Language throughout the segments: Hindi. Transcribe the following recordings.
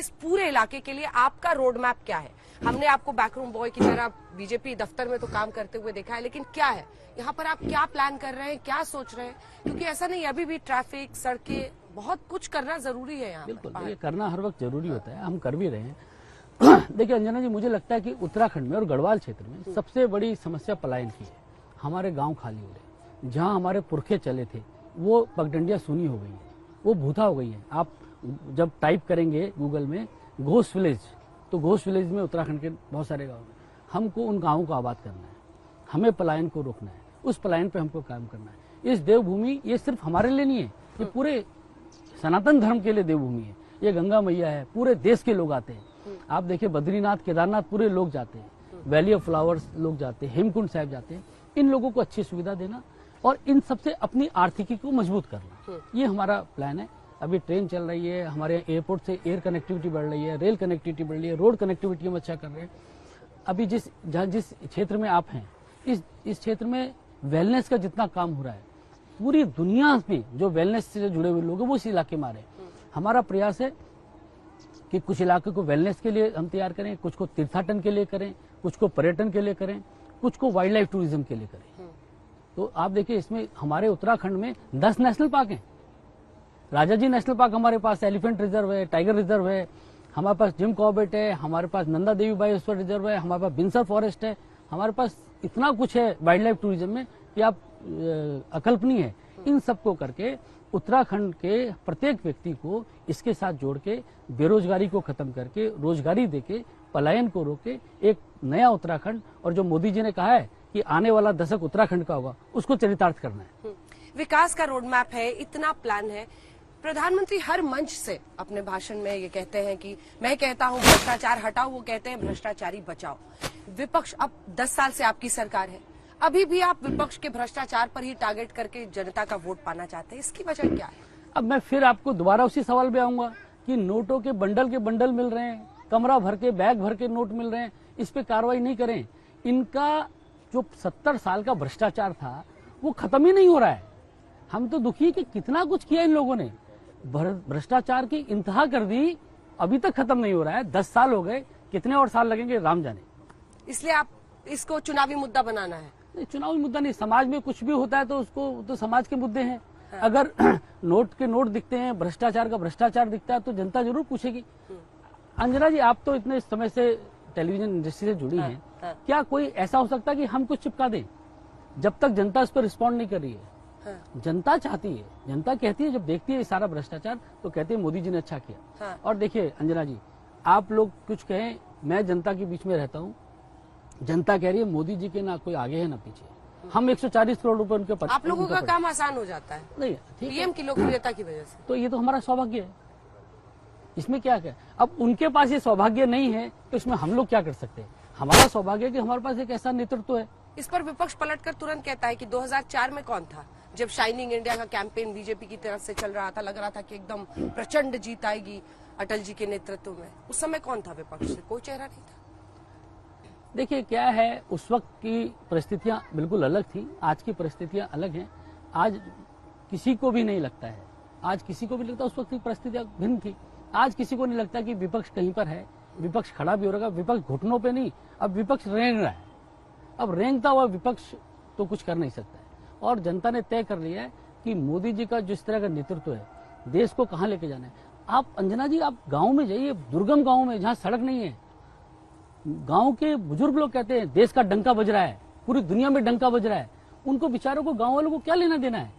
इस पूरे इलाके के लिए आपका रोड मैप क्या है? हमने आपको बैकरूम बॉय की तरह बीजेपी दफ्तर में तो काम करते हुए देखा है, लेकिन क्या है यहाँ पर, आप क्या प्लान कर रहे हैं, क्या सोच रहे हैं? क्योंकि ऐसा नहीं, अभी भी ट्रैफिक, सड़कें, बहुत कुछ करना जरूरी है यहाँ। बिल्कुल, ये करना हर वक्त जरूरी होता है, हम कर भी रहे हैं। देखिए अंजना जी, मुझे लगता है कि उत्तराखंड में और गढ़वाल क्षेत्र में सबसे बड़ी समस्या पलायन की है। हमारे गांव खाली हो रहे, जहां हमारे पुरखे चले थे वो पगडंडियां सूनी हो गई है, वो भूथा हो गई है। आप जब टाइप करेंगे गूगल में घोष विलेज, तो घोष विलेज में उत्तराखंड के बहुत सारे गाँव हैं। हमको उन गाँवों को आबाद करना है, हमें पलायन को रोकना है, उस पलायन पे हमको काम करना है। इस देवभूमि ये सिर्फ हमारे लिए नहीं है, ये पूरे सनातन धर्म के लिए देवभूमि है। ये गंगा मैया है, पूरे देश के लोग आते हैं। आप देखिए बद्रीनाथ, केदारनाथ पूरे लोग जाते हैं, वैली ऑफ फ्लावर्स लोग जाते हैं, हेमकुंड साहिब जाते हैं। इन लोगों को अच्छी सुविधा देना और इन सबसे अपनी आर्थिकी को मजबूत करना, ये हमारा प्लान है। अभी ट्रेन चल रही है, हमारे एयरपोर्ट से एयर कनेक्टिविटी बढ़ रही है, रेल कनेक्टिविटी बढ़ रही है, रोड कनेक्टिविटी हम अच्छा कर रहे हैं। अभी जिस क्षेत्र में आप हैं, इस क्षेत्र में वेलनेस का जितना काम हो रहा है, पूरी दुनिया में जो वेलनेस से जुड़े हुए लोग हैं वो इस इलाके में आ रहे हैं। हमारा प्रयास है कि कुछ इलाके को वेलनेस के लिए हम तैयार करें, कुछ को तीर्थाटन के लिए करें, कुछ को पर्यटन के लिए करें, कुछ को वाइल्ड लाइफ टूरिज्म के लिए करें। तो आप देखिए इसमें हमारे उत्तराखंड में 10 नेशनल पार्क हैं। राजाजी नेशनल पार्क हमारे पास, एलिफेंट रिजर्व है, टाइगर रिजर्व है, हमारे पास जिम कॉर्बेट है, हमारे पास नंदा देवी बायोस्फीयर रिजर्व है, हमारे पास बिनसर फॉरेस्ट है, हमारे पास इतना कुछ है वाइल्ड लाइफ टूरिज्म में कि आप अकल्पनीय है। इन सबको करके उत्तराखंड के प्रत्येक व्यक्ति को इसके साथ जोड़ के बेरोजगारी को खत्म करके रोजगारी देके पलायन को रोके एक नया उत्तराखंड, और जो मोदी जी ने कहा है कि आने वाला दशक उत्तराखंड का होगा, उसको चरितार्थ करना है। विकास का रोड मैप है, इतना प्लान है। प्रधानमंत्री हर मंच से अपने भाषण में ये कहते हैं कि मैं कहता हूं भ्रष्टाचार हटाओ, वो कहते हैं भ्रष्टाचारी बचाओ। विपक्ष, अब 10 साल से आपकी सरकार है, अभी भी आप विपक्ष के भ्रष्टाचार पर ही टारगेट करके जनता का वोट पाना चाहते हैं, इसकी वजह क्या है? अब मैं फिर आपको दोबारा उसी सवाल पे आऊंगा कि नोटों के बंडल मिल रहे हैं, कमरा भर के बैग भर के नोट मिल रहे हैं, इस पे कार्रवाई नहीं करें। इनका जो 70 साल का भ्रष्टाचार था वो खत्म ही नहीं हो रहा है। हम तो दुखी है कि कितना कुछ किया इन लोगों ने, भ्रष्टाचार की इंतहा कर दी, अभी तक खत्म नहीं हो रहा है। 10 साल हो गए, कितने और साल लगेंगे राम जाने। इसलिए आप इसको चुनावी मुद्दा बनाना है? चुनावी मुद्दा नहीं, समाज में कुछ भी होता है तो उसको तो समाज के मुद्दे हैं। हाँ। अगर नोट के नोट दिखते हैं, भ्रष्टाचार का भ्रष्टाचार दिखता है तो जनता जरूर पूछेगी। अंजना जी, आप तो इतने समय से टेलीविजन इंडस्ट्री से जुड़ी हैं, क्या कोई ऐसा हो सकता है कि हम कुछ चिपका दें जब तक जनता इस पर रिस्पॉन्ड नहीं कर रही है? जनता चाहती है, जनता कहती है, जब देखती है सारा भ्रष्टाचार तो कहती है मोदी जी ने अच्छा किया। और देखिए अंजना जी, आप लोग कुछ कहें, मैं जनता के बीच में रहता हूँ, जनता कह रही है मोदी जी के ना कोई आगे है ना पीछे। हम 140 करोड़ रुपए उनके पास, आप लोगों का काम आसान हो जाता है नहीं, पीएम की लोकप्रियता की वजह से। तो ये तो हमारा सौभाग्य है, इसमें क्या है। अब उनके पास ये सौभाग्य नहीं है तो इसमें हम लोग क्या कर सकते हैं? हमारा सौभाग्य है कि हमारे पास एक ऐसा नेतृत्व है। इस पर विपक्ष पलटकर तुरंत कहता है कि 2004 में कौन था, जब शाइनिंग इंडिया का कैंपेन बीजेपी की तरफ से चल रहा था, लग रहा था कि एकदम प्रचंड जीत आएगी अटल जी के नेतृत्व में, उस समय कौन था विपक्ष से? कोई चेहरा नहीं था। देखिए क्या है, उस वक्त की परिस्थितियां बिल्कुल अलग थी, आज की परिस्थितियां अलग हैं। आज किसी को भी नहीं लगता है, आज किसी को भी लगता है उस वक्त की परिस्थितियां भिन्न थी। आज किसी को नहीं लगता कि विपक्ष कहीं पर है, विपक्ष खड़ा भी हो रहा है। विपक्ष घुटनों पे नहीं, अब विपक्ष रेंग रहा है। अब रेंगता हुआ विपक्ष तो कुछ कर नहीं सकता है। और जनता ने तय कर लिया है कि मोदी जी का जिस तरह का नेतृत्व है, देश को कहाँ लेके जाना है। आप अंजना जी, आप गाँव में जाइए, दुर्गम गाँव में जहाँ सड़क नहीं है, गांव के बुजुर्ग लोग कहते हैं देश का डंका बज रहा है, पूरी दुनिया में डंका बज रहा है। उनको बेचारों को, गांव वालों को क्या लेना देना है?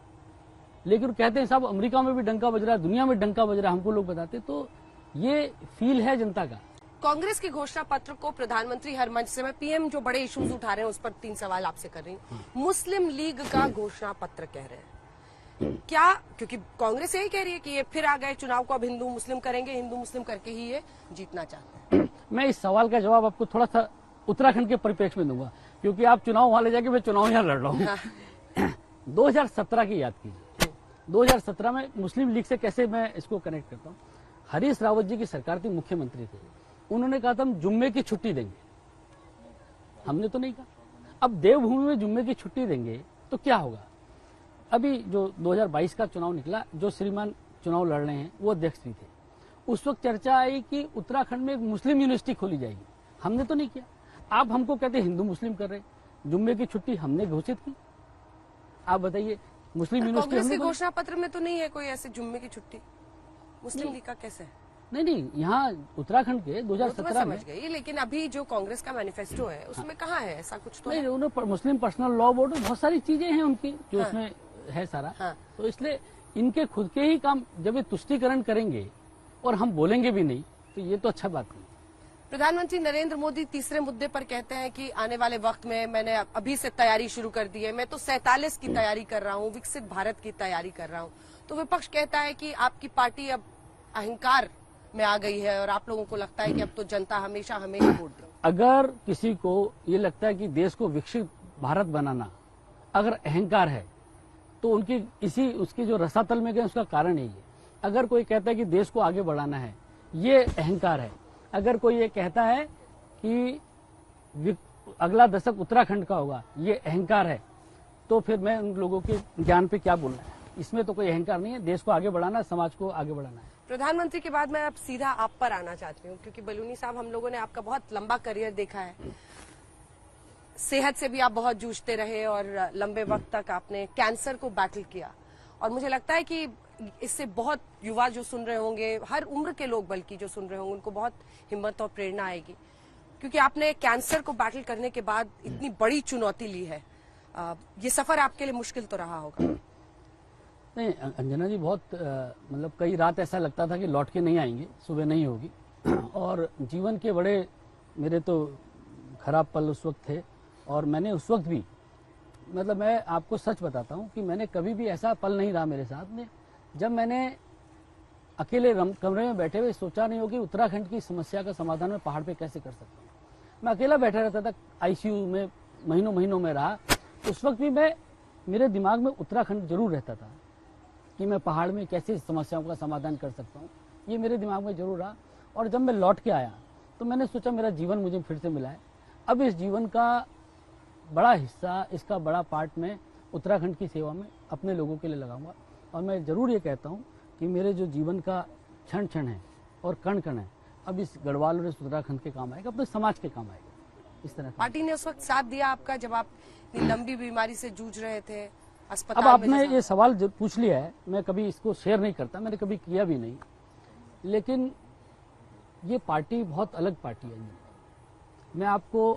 लेकिन कहते हैं साहब अमेरिका में भी डंका बज रहा है, दुनिया में डंका बज रहा है, हमको लोग बताते। तो ये फील है जनता का। कांग्रेस के घोषणा पत्र को प्रधानमंत्री हर मंच से, मैं पीएम जो बड़े इश्यूज उठा रहे हैं उस पर 3 सवाल आपसे कर रही हूँ। मुस्लिम लीग का घोषणा पत्र कह रहे हैं क्या? क्योंकि कांग्रेस यही कह रही है कि ये फिर आ गए चुनाव को, अब हिंदू मुस्लिम करेंगे, हिंदू मुस्लिम करके ही ये जीतना चाहते हैं। मैं इस सवाल का जवाब आपको थोड़ा सा उत्तराखंड के परिप्रेक्ष्य में दूंगा, क्योंकि आप चुनाव वहां ले जाके मैं चुनाव यहाँ लड़ रहा हूँ। 2017 की याद कीजिए, 2017 में मुस्लिम लीग से कैसे मैं इसको कनेक्ट करता हूँ। हरीश रावत जी की सरकार थी, मुख्यमंत्री थे, उन्होंने कहा था हम जुम्मे की छुट्टी देंगे, हमने तो नहीं कहा। अब देवभूमि में जुम्मे की छुट्टी देंगे तो क्या होगा? अभी जो 2022 का चुनाव निकला, जो श्रीमान चुनाव लड़ रहे हैं वो अध्यक्ष भी थे, उस वक्त चर्चा आई कि उत्तराखंड में एक मुस्लिम यूनिवर्सिटी खोली जाएगी। हमने तो नहीं किया। आप हमको कहते हिंदू मुस्लिम कर रहे, जुम्मे की छुट्टी हमने घोषित की। आप बताइए, मुस्लिम यूनिवर्सिटी कांग्रेस के हमने घोषणा पत्र में तो नहीं है कोई ऐसे जुम्मे की छुट्टी। मुस्लिम लीग का कैसे है? नहीं, यहाँ उत्तराखंड के वो तो मैं 2017 में समझ गई, लेकिन अभी जो कांग्रेस का मैनिफेस्टो है उसमें कहाँ है ऐसा कुछ? तो नहीं, है? उन्होंने मुस्लिम पर्सनल लॉ बोर्ड में बहुत सारी चीजें हैं उनकी जो हाँ। उसमें है सारा। हाँ। तो इसलिए इनके खुद के ही काम जब ये तुष्टीकरण करेंगे और हम बोलेंगे भी नहीं, तो ये तो अच्छा बात नहीं। प्रधानमंत्री नरेंद्र मोदी तीसरे मुद्दे पर कहते हैं कि आने वाले वक्त में मैंने अभी से तैयारी शुरू कर दी है, मैं तो 47 की तैयारी कर रहा हूँ, विकसित भारत की तैयारी कर रहा हूँ। तो विपक्ष कहता है कि आपकी पार्टी अब अहंकार में आ गई है और आप लोगों को लगता है कि अब तो जनता हमेशा हमें ही वोट दे। अगर किसी को ये लगता है कि देश को विकसित भारत बनाना अगर अहंकार है, तो उनकी उसकी जो रसातल में गए उसका कारण यही है। अगर कोई कहता है कि देश को आगे बढ़ाना है, ये अहंकार है। अगर कोई ये कहता है कि अगला दशक उत्तराखंड का होगा, ये अहंकार है, तो फिर मैं उन लोगों के ज्ञान पे क्या बोलना है। इसमें तो कोई अहंकार नहीं है। देश को आगे बढ़ाना, समाज को आगे बढ़ाना है। प्रधानमंत्री के बाद मैं अब सीधा आप पर आना चाहती हूँ, क्योंकि बलूनी साहब, हम लोगों ने आपका बहुत लंबा करियर देखा है। सेहत से भी आप बहुत जूझते रहे और लंबे वक्त तक आपने कैंसर को बैटल किया। और मुझे लगता है कि इससे बहुत युवा जो सुन रहे होंगे, हर उम्र के लोग बल्कि जो सुन रहे होंगे, उनको बहुत हिम्मत और प्रेरणा आएगी, क्योंकि आपने कैंसर को बैटल करने के बाद इतनी बड़ी चुनौती ली है। ये सफर आपके लिए मुश्किल तो रहा होगा। नहीं अंजना जी, बहुत मतलब कई रात ऐसा लगता था कि लौट के नहीं आएंगे, सुबह नहीं होगी। और जीवन के बड़े मेरे तो खराब पल उस वक्त थे। और मैंने उस वक्त भी, मतलब मैं आपको सच बताता हूँ कि मैंने कभी भी ऐसा पल नहीं रहा मेरे साथ में जब मैंने अकेले कमरे में बैठे हुए सोचा नहीं हो कि उत्तराखंड की समस्या का समाधान मैं पहाड़ पे कैसे कर सकता हूँ। मैं अकेला बैठा रहता था, आईसीयू में महीनों में रहा। उस वक्त भी मेरे दिमाग में उत्तराखंड जरूर रहता था कि मैं पहाड़ में कैसे समस्याओं का समाधान कर सकता हूँ। ये मेरे दिमाग में जरूर रहा। और जब मैं लौट के आया तो मैंने सोचा मेरा जीवन मुझे फिर से मिला है। अब इस जीवन का बड़ा हिस्सा, इसका बड़ा पार्ट मैं उत्तराखंड की सेवा में अपने लोगों के लिए लगाऊंगा। और मैं जरूर ये कहता हूँ कि मेरे जो जीवन का क्षण क्षण है और कण कण है, अब इस गढ़वाल और इस उत्तराखंड के काम आएगा, अपने समाज के काम आएगा। इस तरह पार्टी ने उस वक्त साथ दिया आपका जब आप इतनी लंबी बीमारी से जूझ रहे थे, अस्पताल अब आपने में ये सवाल जो पूछ लिया है, मैं कभी इसको शेयर नहीं करता, मैंने कभी किया भी नहीं। लेकिन ये पार्टी बहुत अलग पार्टी है। मैं आपको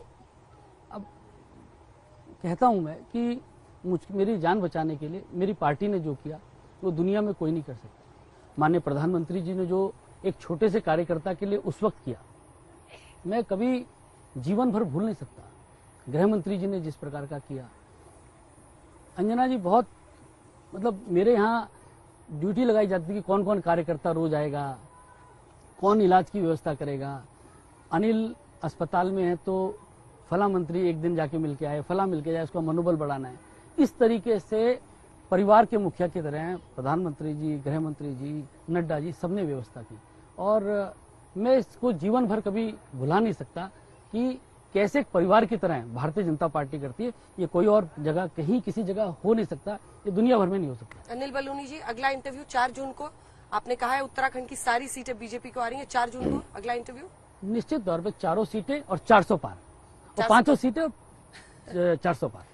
अब कहता हूं मैं कि मेरी जान बचाने के लिए मेरी पार्टी ने जो किया वो दुनिया में कोई नहीं कर सकता। माननीय प्रधानमंत्री जी ने जो एक छोटे से कार्यकर्ता के लिए उस वक्त किया, मैं कभी जीवन भर भूल नहीं सकता। गृह मंत्री जी ने जिस प्रकार का किया, अंजना जी, बहुत मतलब मेरे यहाँ ड्यूटी लगाई जाती थी कि कौन कौन कार्यकर्ता रोज आएगा, कौन इलाज की व्यवस्था करेगा। अनिल अस्पताल में है तो फला मंत्री एक दिन जाके मिलके आए, फला मिलके जाए, उसका मनोबल बढ़ाना है। इस तरीके से परिवार के मुखिया की तरह प्रधानमंत्री जी, गृह मंत्री जी, नड्डा जी, सबने व्यवस्था की। और मैं इसको जीवन भर कभी भुला नहीं सकता कि कैसे एक परिवार की तरह भारतीय जनता पार्टी करती है। ये कोई और जगह, कहीं किसी जगह हो नहीं सकता, ये दुनिया भर में नहीं हो सकता। अनिल बलूनी जी, अगला इंटरव्यू 4 जून को, आपने कहा है उत्तराखंड की सारी सीटें बीजेपी को आ रही है 4 जून को अगला इंटरव्यू। निश्चित तौर पे 4 सीटें और 400 पार, और 500 सीटें और 400 पार।